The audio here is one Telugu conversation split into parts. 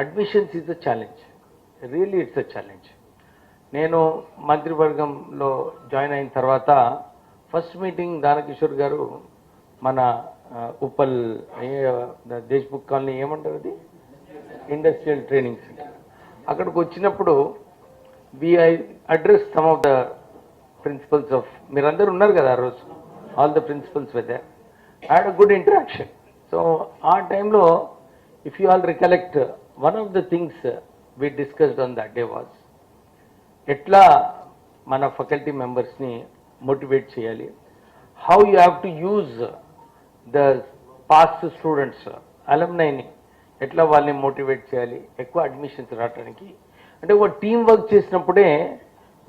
Admissions is a challenge, really it's a challenge. నేను మంత్రివర్గంలో జాయిన్ అయిన తర్వాత ఫస్ట్ మీటింగ్ దానకిషోర్ గారు మన ఉప్పల్ దేశ్ముఖ్ కాలనీ ఏమంటారు అది ఇండస్ట్రియల్ ట్రైనింగ్ సెంటర్ అక్కడికి వచ్చినప్పుడు I address some of the principals of, మీరందరూ ఉన్నారు కదా ఆ రోజు, all the principals with there, had a good interaction. So ఆ టైంలో if you all recollect, one of the things we discussed on that day was ఎట్లా మన ఫ్యాకల్టీ మెంబర్స్ని మోటివేట్ చేయాలి, how you have to use the past students అలమ్నైని ఎట్లా వాళ్ళని మోటివేట్ చేయాలి ఎక్కువ అడ్మిషన్స్ రావడానికి. అంటే ఒక టీమ్ వర్క్ చేసినప్పుడే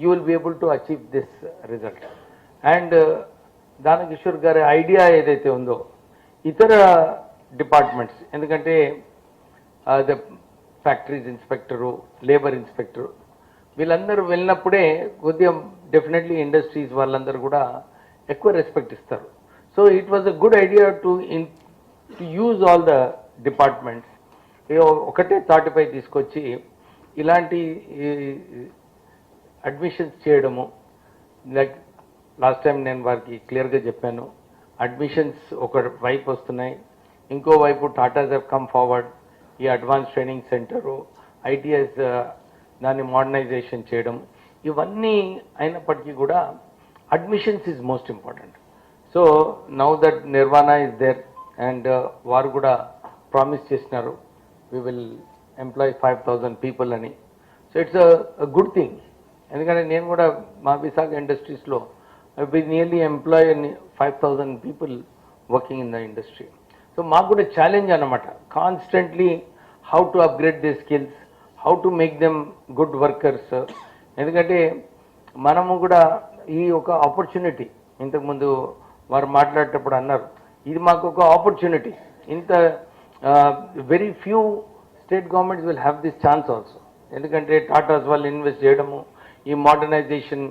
you will be able to achieve this result. And Danakishore గారి ఐడియా ఏదైతే ఉందో ఇతర డిపార్ట్మెంట్స్, ఎందుకంటే the factories inspector, labour inspector వీళ్ళందరూ వెళ్ళినప్పుడే కొద్దిగా డెఫినెట్లీ ఇండస్ట్రీస్ వాళ్ళందరూ కూడా ఎక్కువ రెస్పెక్ట్ ఇస్తారు. So it was a good idea to use all the departments ఒకటే తాటిపై తీసుకొచ్చి ఇలాంటి అడ్మిషన్స్ చేయడము. లైక్ లాస్ట్ టైం నేను వారికి క్లియర్గా చెప్పాను, అడ్మిషన్స్ ఒక వైపు వస్తున్నాయి, ఇంకో వైపు టాటాస్ హ్యావ్ కమ్ ఫార్వర్డ్, ఈ అడ్వాన్స్ ట్రైనింగ్ సెంటరు, ఐటీఎస్ దాన్ని మోడర్నైజేషన్ చేయడం, ఇవన్నీ అయినప్పటికీ కూడా admissions is most important. So now that Nirvana is there and వారు కూడా ప్రామిస్ చేసినారు we will employ 5,000 people అని. So it's a good thing, ఎందుకంటే నేను కూడా మా విశాఖ ఇండస్ట్రీస్లో we nearly employ 5,000 people working in the industry. So మాకు కూడా ఛాలెంజ్ అన్నమాట, constantly how to upgrade the skills, how to make them good workers. ఎందుకంటే మనము కూడా ఈ ఒక ఆపర్చునిటీ, ఇంతకుముందు వారు మాట్లాడేటప్పుడు అన్నారు, ఇది మాకు ఒక ఆపర్చునిటీ. ఇంత very few state governments will have this chance also. ఎందుకంటే టాటాస్ వాళ్ళు ఇన్వెస్ట్ చేయడము, ఈ మోడర్నైజేషన్,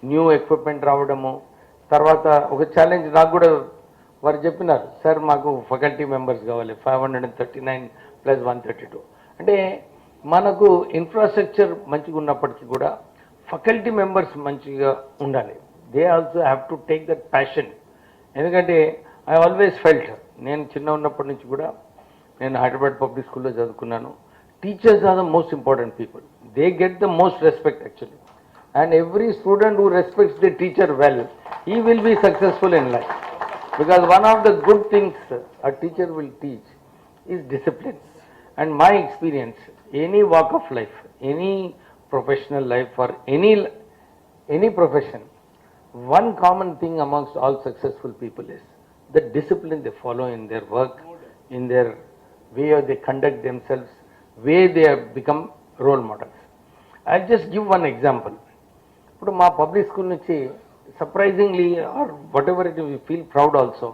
న్యూ ఎక్విప్మెంట్ రావడము. తర్వాత ఒక ఛాలెంజ్ నాకు కూడా వారు చెప్పినారు, సార్ మాకు ఫ్యాకల్టీ మెంబర్స్ కావాలి 539 + 132. అంటే మనకు ఇన్ఫ్రాస్ట్రక్చర్ మంచిగా ఉన్నప్పటికీ కూడా ఫ్యాకల్టీ మెంబర్స్ మంచిగా ఉండాలి. They also have to take that passion. ఎందుకంటే ఐ ఆల్వేస్ ఫెల్ట్, నేను చిన్న ఉన్నప్పటి నుంచి కూడా నేను హైదరాబాద్ పబ్లిక్ స్కూల్లో చదువుకున్నాను. Teachers are the most important people, they get the most respect actually. And every student who respects the teacher well, he will be successful in life. Because one of the good things a teacher will teach is discipline. And my experience, any walk of life, any professional life or any profession, one common thing amongst all successful people is the discipline they follow in their work, in their way they conduct themselves, way they have become role models. I'll just give one example. ఇప్పుడు మా పబ్లిక్ స్కూల్ నుంచి surprisingly, or whatever it is, we feel proud also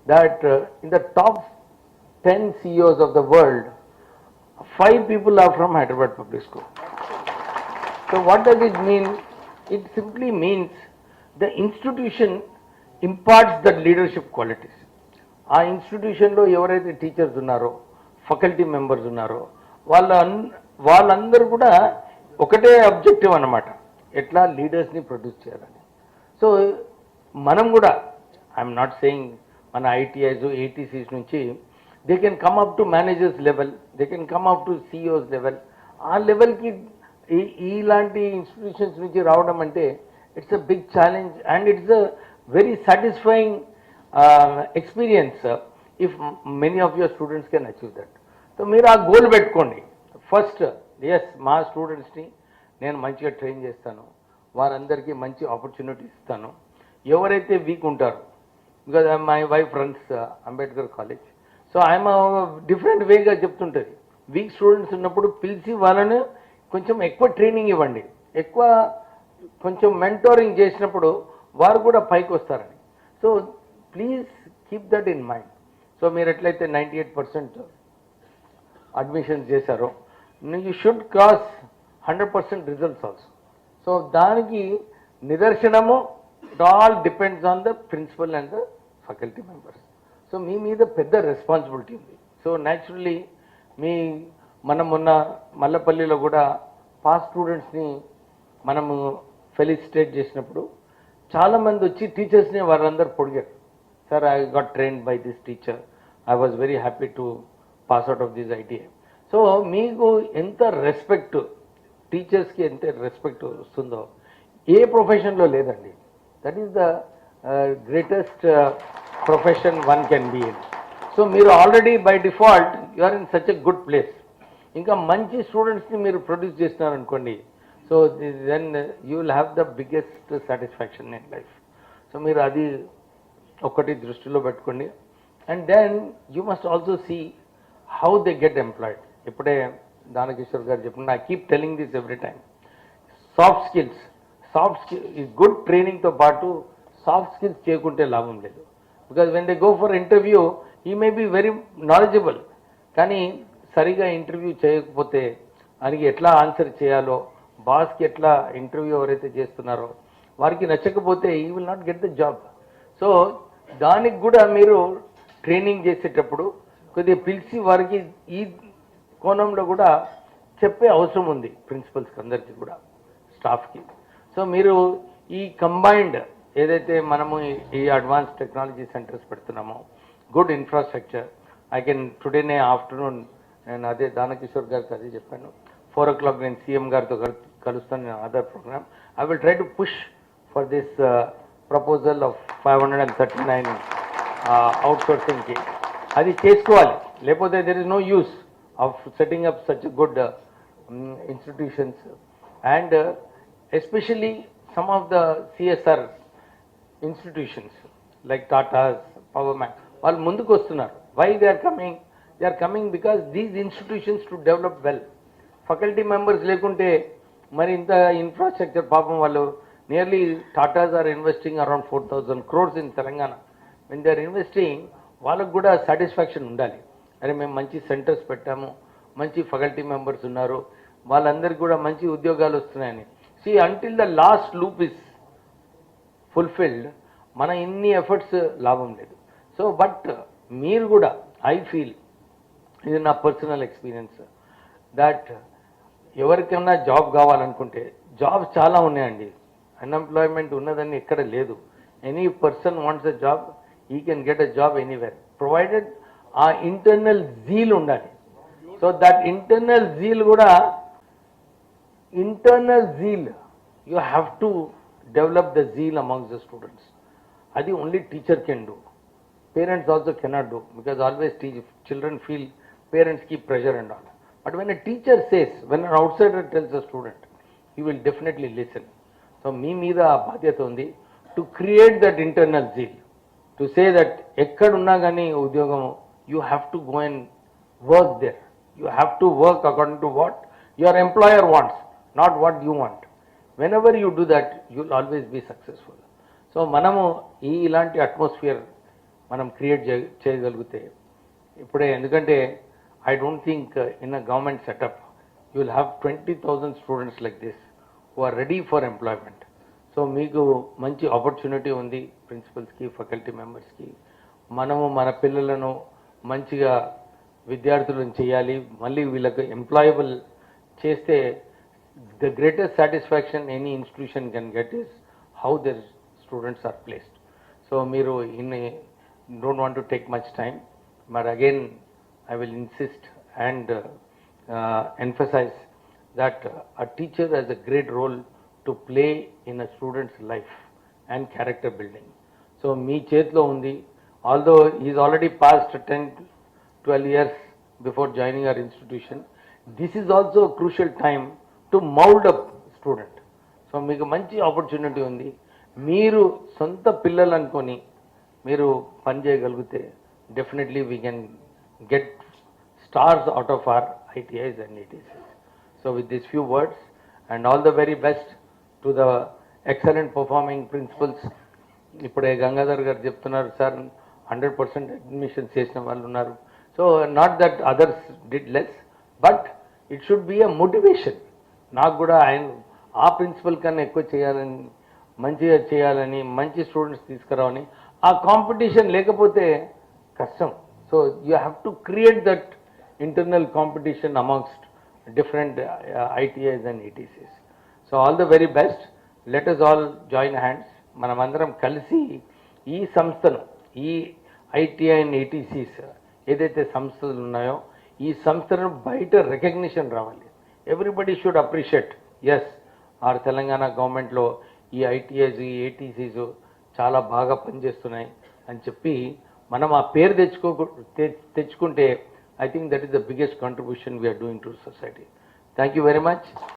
that in the top 10 CEOs of the world, 5 people are from Hyderabad Public School. So what does it mean? It simply means the institution imparts the leadership qualities. ఆ ఇన్స్టిట్యూషన్లో ఎవరైతే టీచర్స్ ఉన్నారో, ఫ్యాకల్టీ మెంబర్స్ ఉన్నారో వాళ్ళందరూ కూడా ఒకటే అబ్జెక్టివ్ అన్నమాట, ఎట్లా లీడర్స్ని ప్రొడ్యూస్ చేయాలని. సో మనం కూడా, ఐఎమ్ నాట్ సెయింగ్ మన ఐటీఐస్ ఏటీసీస్ నుంచి they can come up to managers level, they can come up to CEOs level. ఆ లెవెల్కి ఇలాంటి ఇన్స్టిట్యూషన్స్ నుంచి రావడం అంటే it's a big challenge and it's a very satisfying experience if many of your students can achieve that. So మీరు ఆ గోల్ పెట్టుకోండి. ఫస్ట్ ఎస్, మా స్టూడెంట్స్ని నేను మంచిగా ట్రైన్ చేస్తాను, వారందరికీ మంచి ఆపర్చునిటీ ఇస్తాను. ఎవరైతే వీక్ ఉంటారో, because my wife runs Ambedkar college, so I'm different వేగా చెప్తుంటుంది. వీక్ స్టూడెంట్స్ ఉన్నప్పుడు పిలిచి వాళ్ళని కొంచెం ఎక్కువ ట్రైనింగ్ ఇవ్వండి, ఎక్కువ కొంచెం మెంటోరింగ్ చేసినప్పుడు వారు కూడా పైకి వస్తారని. So please keep that in mind. So మీరు ఎట్లయితే 98% అడ్మిషన్స్ చేశారో, you should cross 100% results also. So దానికి నిదర్శనము, it all depends on the principal and the faculty members. So మీ మీద పెద్ద రెస్పాన్సిబిలిటీ ఉంది. సో న్యాచురల్లీ మీ మనం మొన్న మల్లపల్లిలో కూడా పాస్ స్టూడెంట్స్ని మనము ఫెలిసిటేట్ చేసినప్పుడు చాలామంది వచ్చి టీచర్స్ని వారందరూ పొడిగారు. Sir, I got trained by this teacher, I was very happy to pass out of this ITI. So మీకు ఎంత రెస్పెక్ట్, టీచర్స్కి ఎంత రెస్పెక్ట్ వస్తుందో ఏ ప్రొఫెషన్లో లేదండి. That is the greatest profession one can be in. So మీరు already by default you are in such a good place. ఇంకా మంచి స్టూడెంట్స్ని మీరు ప్రొడ్యూస్ చేస్తున్నారనుకోండి, so then you will have the biggest satisfaction in life. So మీరు అది ఒకటి దృష్టిలో పెట్టుకోండి. And then you must also see how they get employed. ఇప్పుడే దానకిషోర్ గారు చెప్పిన, I keep telling this every time. Soft skills ఈ గుడ్ ట్రైనింగ్తో పాటు సాఫ్ట్ స్కిల్స్ చేయకుంటే లాభం లేదు. Because when they go for interview ఈ మే బీ వెరీ నాలెడ్జబుల్, కానీ సరిగా ఇంటర్వ్యూ చేయకపోతే ఆయనకి ఎట్లా ఆన్సర్ చేయాలో, బాస్కి ఎట్లా ఇంటర్వ్యూ ఎవరైతే చేస్తున్నారో వారికి నచ్చకపోతే ఈ will not get the job. So దానికి కూడా మీరు ట్రైనింగ్ చేసేటప్పుడు కొద్దిగా పిలిచి వారికి ఈ కోణంలో కూడా చెప్పే అవసరం ఉంది, ప్రిన్సిపల్స్కి అందరికీ కూడా, స్టాఫ్కి. సో మీరు ఈ కంబైన్డ్ ఏదైతే మనము ఈ అడ్వాన్స్ టెక్నాలజీ సెంటర్స్ పెడుతున్నామో, గుడ్ ఇన్ఫ్రాస్ట్రక్చర్, ఐ కెన్ టుడేనే ఆఫ్టర్నూన్ నేను అదే దానకిషోర్ గారికి అదే చెప్పాను, 4 o'clock నేను సీఎం గారితో కలుస్తాను other programme. I will try to push for this proposal of 539 అవుట్సోర్సింగ్కి. అది చేసుకోవాలి, లేకపోతే there is no use of setting up such good institutions. And especially some of the CSR institutions like Tatas, power man, వాళ్ళు ముందుకు వస్తున్నారు. Why they are coming? They are coming because these institutions to develop well. Faculty members లేకుంటే మరి ఇంత ఇన్ఫ్రాస్ట్రక్చర్, పాపం వాళ్ళు nearly Tatas are investing around 4,000 crores in Telangana. When they are investing, వాళ్ళకు కూడా సాటిస్ఫాక్షన్ ఉండాలి. అరే మేము మంచి సెంటర్స్ పెట్టాము, మంచి ఫ్యాకల్టీ మెంబర్స్ ఉన్నారు, వాళ్ళందరికీ కూడా మంచి ఉద్యోగాలు వస్తున్నాయని. See until the last loop is fulfilled, మన ఇన్ని ఎఫర్ట్స్ లాభం లేదు. సో బట్ మీరు కూడా, ఐ ఫీల్, ఇది నా పర్సనల్ ఎక్స్పీరియన్స్, దట్ ఎవరికైనా జాబ్ కావాలనుకుంటే జాబ్స్ చాలా ఉన్నాయండి. అన్ఎంప్లాయ్మెంట్ ఉన్నదని ఎక్కడ లేదు. Any person wants a job, he can get a job anywhere, provided a internal zeal ఉండాలి. సో దట్ ఇంటర్నల్ జీల్ కూడా, internal zeal, you have to develop the zeal amongst the students. అది only teacher can do. Parents also cannot do, because always children feel parents keep pressure and all. But when a teacher says, when an outsider tells a student, he will definitely listen. So me meeda badhyata undi to create that internal zeal, to say that ekkada unna gani udyogam, you have to go and work there. You have to work according to what your employer wants, not what you want. Whenever you do that, you will always be successful. So manamu ee ilanti atmosphere మనం క్రియేట్ చేయగలిగితే ఇప్పుడే, ఎందుకంటే I don't think in a government setup you will have 20,000 students like this who are ready for employment. So మీకు మంచి ఆపర్చునిటీ ఉంది, ప్రిన్సిపల్స్కి, ఫ్యాకల్టీ మెంబర్స్కి. మనము మన పిల్లలను మంచిగా విద్యార్థులను చేయాలి, మళ్ళీ వీళ్ళకి ఎంప్లాయబుల్ చేస్తే the greatest satisfaction any institution can get is how their students are placed. So మీరు don't want to take much time, but again I will insist and emphasize that a teacher has a great role to play in a student's life and character building. So me chetlo undi, although he is already past 10-12 years before joining our institution, this is also a crucial time to mold up student. So meeku manchi opportunity undi, మీరు సొంత పిల్లలు అనుకొని మీరు పని చేయగలిగితే definitely we can get stars out of our ITIs and ETCs. So with this few words and all the very best to the excellent performing principals. ఇప్పుడే గంగాధర్ గారు చెప్తున్నారు, సార్ 100% అడ్మిషన్స్ చేసిన వాళ్ళు ఉన్నారు. So not that others did less, but it should be a motivation. నాకు కూడా ఆ ప్రిన్సిపల్ కన్నా ఎక్కువ చేయాలని, మంచిగా చేయాలని, మంచి స్టూడెంట్స్ తీసుకురావని. ఆ కాంపిటీషన్ లేకపోతే కష్టం. So you have to create that internal competition amongst different ITIs and ETCs. So all the very best. Let us all join hands. మనమందరం కలిసి ఈ సంస్థను, ఈ ITI అండ్ ETCs ఏదైతే సంస్థలు ఉన్నాయో ఈ సంస్థను బయట రికగ్నిషన్ రావాలి. Everybody should appreciate, as our Telangana గవర్నమెంట్లో ఈ ITIs ఈ ATCs చాలా బాగా పనిచేస్తున్నాయి అని చెప్పి మనం ఆ పేరు తెచ్చుకుంటే I think that is the biggest contribution we are doing to society. Thank you very much.